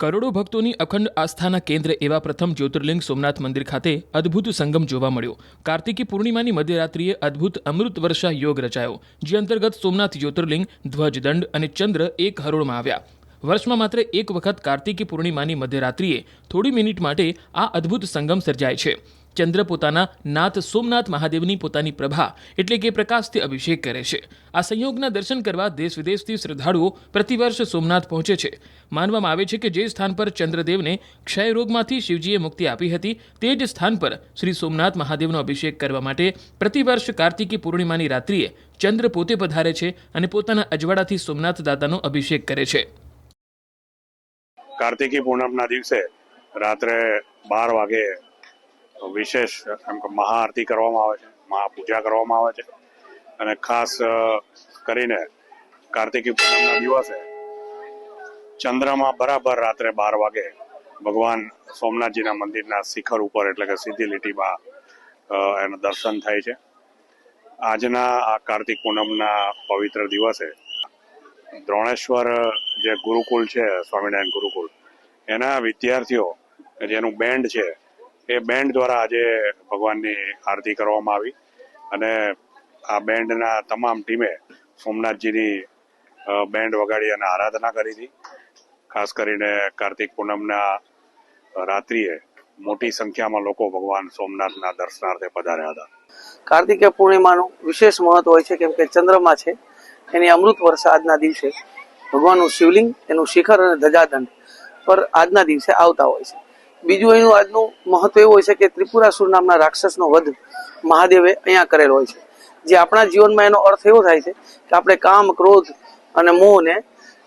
કરોડો ભક્તોની અખંડ આસ્થાના કેન્દ્ર એવા પ્રથમ જ્યોતિર્લિંગ સોમનાથ મંદિર ખાતે અદ્ભુત સંગમ જોવા મળ્યો। કાર્તિકી પૂર્ણિમાની મધ્યરાત્રિએ અદ્ભુત અમૃત વર્ષા યોગ રચાયો, જે અંતર્ગત સોમનાથ જ્યોતિર્લિંગ ધ્વજદંડ અને ચંદ્ર એક હરોળમાં આવ્યા। વર્ષમાં માત્ર એક વખત કાર્તિકી પૂર્ણિમાની મધ્યરાત્રિએ થોડી મિનિટ માટે આ અદ્ભુત સંગમ સર્જાય છે। ચંદ્ર પોતાના નાથ સોમનાથ મહાદેવની પોતાની પ્રભા એટલે કે પ્રકાશથી અભિષેક કરે છે। આ સંયોગના દર્શન કરવા દેશ વિદેશથી શ્રદ્ધાળુઓ પ્રતિવર્ષ સોમનાથ પહોંચે છે। માનવામાં આવે છે કે જે સ્થાન પર ચંદ્રદેવને ક્ષય રોગમાંથી શિવજીએ મુક્તિ આપી હતી, તે જ સ્થાન પર શ્રી સોમનાથ મહાદેવનો અભિષેક કરવા માટે પ્રતિવર્ષ કાર્તિકી પૂર્ણિમાની રાત્રિએ ચંદ્ર પોતે પધારે છે અને પોતાના અજવાળાથી સોમનાથ દાદાનો અભિષેક કરે છે। કાર્તિકી પૂનમના દિવસે રાત્રે 12 વાગે વિશેષ મહાઆરતી કરવામાં આવે છે, મહાપૂજા કરવામાં આવે છે અને ખાસ કરીને કાર્તિકી પૂનમના દિવસે ચંદ્રમાં બરાબર રાત્રે 12 વાગે ભગવાન સોમનાથજીના મંદિરના શિખર ઉપર એટલે કે સીધી લીટીમાં એનું દર્શન થાય છે। આજના આ કાર્તિક પૂનમના પવિત્ર દિવસે દ્રોણેશ્વર જે ગુરુકુલ છે, સ્વામિનારાયણ ગુરુકુલ, એના વિદ્યાર્થીઓ જેનું બેન્ડ છે, એ બેન્ડ દ્વારા આજે ભગવાનની આરતી કરવામાં આવી અને આ બેન્ડના તમામ ટીમે સોમનાથજીની બેન્ડ વગાડી અને આરાધના કરી હતી। ખાસ કરીને કાર્તિક પૂનમના રાત્રિએ મોટી સંખ્યામાં લોકો ભગવાન સોમનાથના દર્શનાર્થે પધાર્યા હતા। કાર્તિકી પૂર્ણિમાનું વિશેષ મહત્વ હોય છે, કેમ કે ચંદ્રમા છે એની અમૃત વર્ષા આજના દિવસે ભગવાનનું શિવલિંગ, એનું શિખર અને ધજાદંડ પર આજના દિવસે આવતા હોય છે। બીજું એનું આજનું મહત્વ એવું હોય છે કે ત્રિપુરાસુર નામના રાક્ષસનો વધ મહાદેવે અહીંયા કરેલો હોય છે, જે આપણા જીવનમાં એનો અર્થ એવો થાય છે કે આપણે કામ, ક્રોધ અને મોહને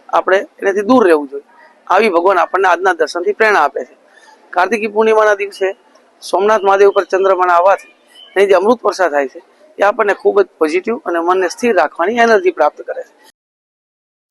આપણે એનાથી દૂર રહેવું જોઈએ। આવી ભગવાન આપણને આજના દર્શનથી પ્રેરણા આપે છે। કાર્તિકી પૂર્ણિમાના દિવસે સોમનાથ મહાદેવ પર ચંદ્રમાના આવવાથી એની જે અમૃત વર્ષા થાય છે એ આપણને ખૂબ જ પોઝિટિવ અને મનને સ્થિર રાખવાની એનર્જી પ્રાપ્ત કરે છે।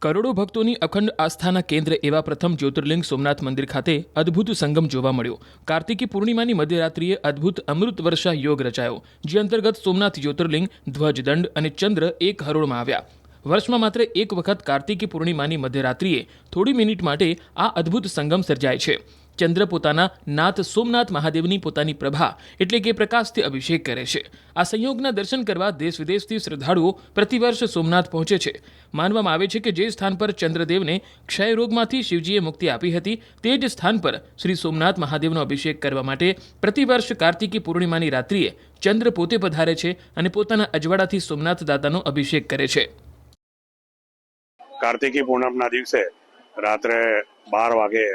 કરોડો ભક્તોની અખંડ આસ્થાના કેન્દ્ર એવા પ્રથમ જ્યોતિર્લિંગ સોમનાથ મંદિર ખાતે અદ્ભુત સંગમ જોવા મળ્યો। કાર્તિકી પૂર્ણિમાની મધ્યરાત્રિએ અદ્ભુત અમૃત વર્ષા યોગ રચાયો, જે અંતર્ગત સોમનાથ જ્યોતિર્લિંગ ધ્વજદંડ અને ચંદ્ર એક હરોળમાં આવ્યા। વર્ષમાં માત્ર એક વખત કાર્તિકી પૂર્ણિમાની મધ્યરાત્રિએ થોડી મિનિટ માટે આ અદ્ભુત સંગમ સર્જાય છે। ચંદ્ર પોતાના નાથ સોમનાથ મહાદેવની પોતાની પ્રભા એટલે કે પ્રકાશથી અભિષેક કરે છે। આ સંયોગના દર્શન કરવા દેશ વિદેશથી શ્રદ્ધાળુઓ પ્રતિવર્ષ સોમનાથ પહોંચે છે। માનવામાં આવે છે કે જે સ્થાન પર ચંદ્રદેવને ક્ષય રોગમાંથી શિવજીએ મુક્તિ આપી હતી, તે જ સ્થાન પર શ્રી સોમનાથ મહાદેવનો અભિષેક કરવા માટે પ્રતિવર્ષ કાર્તિકી પૂર્ણિમાની રાત્રિએ ચંદ્ર પોતે પધારે છે અને પોતાના અજવાળાથી સોમનાથ દાદાનો અભિષેક કરે છે। કાર્તિકી પૂનમના દિવસે રાત્રે 12 વાગે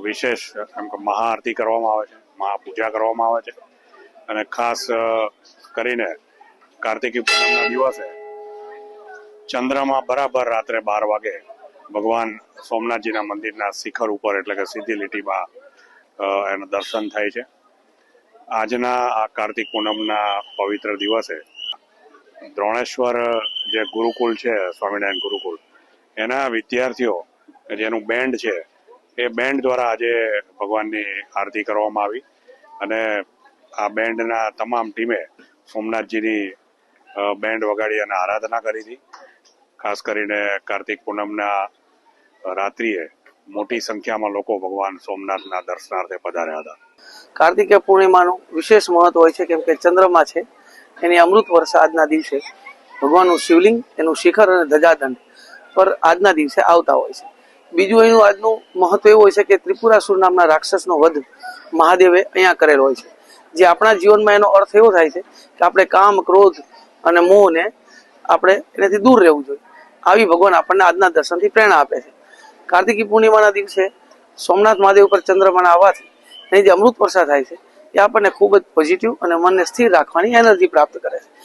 વિશેષ મહાઆરતી કરવામાં આવે છે, મહાપૂજા કરવામાં આવે છે અને ખાસ કરીને કાર્તિકી પૂનમના દિવસે ચંદ્રમાં બરાબર રાત્રે 12 વાગે ભગવાન સોમનાથજીના મંદિરના શિખર ઉપર એટલે કે સીધી લીટીમાં એનું દર્શન થાય છે। આજના આ કાર્તિક પૂનમના પવિત્ર દિવસે દ્રોણેશ્વર જે ગુરુકુલ છે, સ્વામિનારાયણ ગુરુકુલ, એના વિદ્યાર્થીઓ જેનું બેન્ડ છે, એ બેન્ડ દ્વારા આજે ભગવાનની આરતી કરવામાં આવી અને આ બેન્ડના તમામ ટીમે સોમનાથજીની બેન્ડ વગાડી અને આરાધના કરી હતી। ખાસ કરીને કાર્તિક પૂનમના રાત્રિએ મોટી સંખ્યામાં લોકો ભગવાન સોમનાથના દર્શનાર્થે પધાર્યા હતા। કાર્તિકી પૂર્ણિમાનું વિશેષ મહત્વ હોય છે, કેમ કે ચંદ્રમા છે એની અમૃત વર્ષા આજના દિવસે ભગવાનનું શિવલિંગ, એનું શિખર અને ધજાદંડ પર આજના દિવસે આવતા હોય છે। બીજું એનું આજનું મહત્વ એવું હોય છે કે ત્રિપુરાસુર નામના રાક્ષસનો વધ મહાદેવે અહીંયા કરેલો હોય છે, જે આપણા જીવનમાં એનો અર્થ એવો થાય છે કે આપણે કામ, ક્રોધ અને મોહને આપણે એનાથી દૂર રહેવું જોઈએ। આવી ભગવાન આપણને આજના દર્શનથી પ્રેરણા આપે છે। કાર્તિકી પૂર્ણિમાના દિવસે સોમનાથ મહાદેવ પર ચંદ્રમાના આવવાથી એની જે અમૃત વર્ષા થાય છે એ આપણને ખૂબ જ પોઝિટિવ અને મનને સ્થિર રાખવાની એનર્જી પ્રાપ્ત કરે છે।